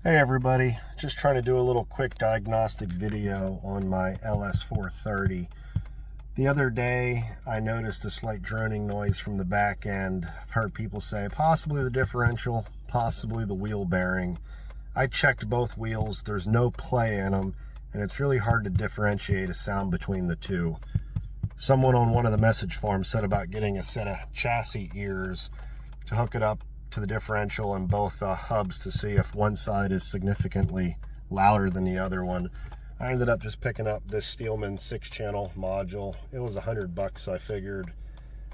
Hey everybody, just trying to do a little quick diagnostic video on my LS430. The other day I noticed a slight droning noise from the back end. I've heard people say possibly the differential, possibly the wheel bearing. I checked both wheels, there's no play in them, and it's really hard to differentiate a sound between the two. Someone on one of the message forums said about getting a set of chassis ears to hook it up to the differential and both hubs to see if one side is significantly louder than the other one. I ended up just picking up this Steelman 6-channel module. It was $100, so I figured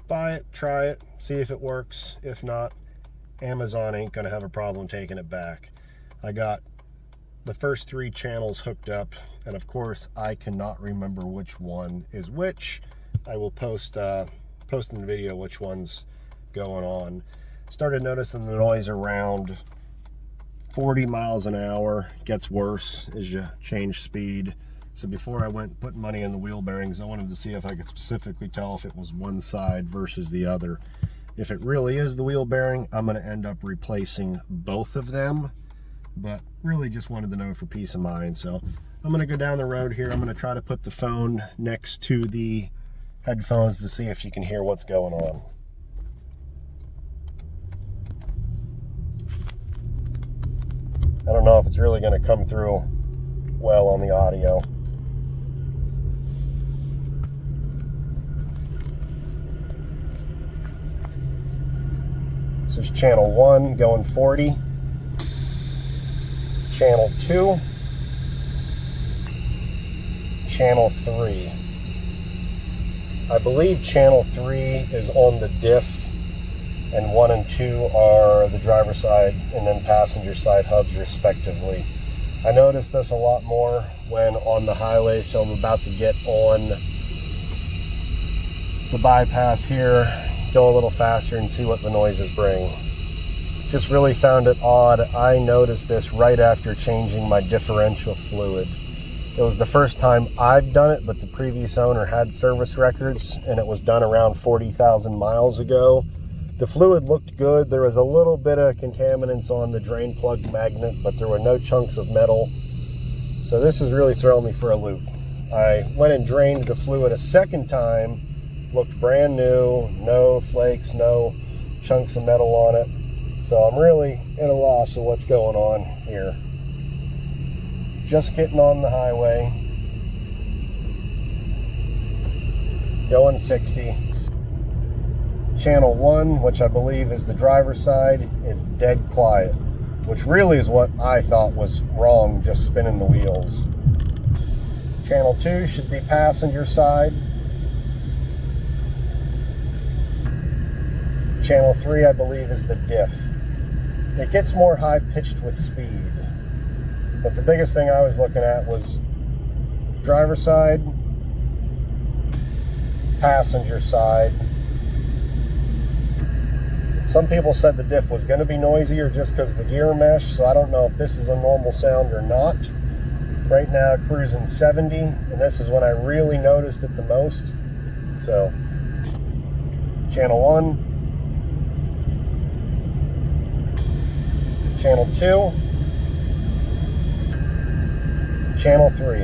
buy it, try it, see if it works. If not, Amazon ain't gonna have a problem taking it back. I got the first 3 channels hooked up, and of course I cannot remember which one is which. I will post in the video which one's going on. Started noticing the noise around 40 miles an hour. Gets worse as you change speed. So before I went putting money in the wheel bearings, I wanted to see if I could specifically tell if it was one side versus the other. If it really is the wheel bearing, I'm going to end up replacing both of them, but really just wanted to know for peace of mind. So I'm going to go down the road here. I'm going to try to put the phone next to the headphones to see if you can hear what's going on. I don't know if it's really going to come through well on the audio. This is channel 1 going 40. Channel 2. Channel 3. I believe channel 3 is on the diff, and 1 and 2 are the driver's side and then passenger side hubs respectively. I noticed this a lot more when on the highway, so I'm about to get on the bypass here, go a little faster and see what the noises bring. Just really found it odd. I noticed this right after changing my differential fluid. It was the first time I've done it, but the previous owner had service records and it was done around 40,000 miles ago. The fluid looked good. There was a little bit of contaminants on the drain plug magnet, but there were no chunks of metal. So this is really throwing me for a loop. I went and drained the fluid a second time. Looked brand new, no flakes, no chunks of metal on it. So I'm really at a loss of what's going on here. Just getting on the highway. Going 60. Channel 1, which I believe is the driver's side, is dead quiet, which really is what I thought was wrong, just spinning the wheels. Channel 2 should be passenger side. Channel 3, I believe, is the diff. It gets more high-pitched with speed, but the biggest thing I was looking at was driver's side, passenger side. Some people said the diff was going to be noisier just because of the gear mesh, so I don't know if this is a normal sound or not. Right now, cruising 70, and this is when I really noticed it the most. So, channel 1, channel 2, channel 3.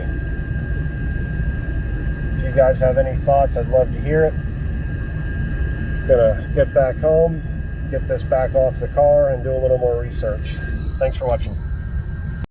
If you guys have any thoughts, I'd love to hear it. Gonna get back home, get this back off the car and do a little more research. Thanks for watching.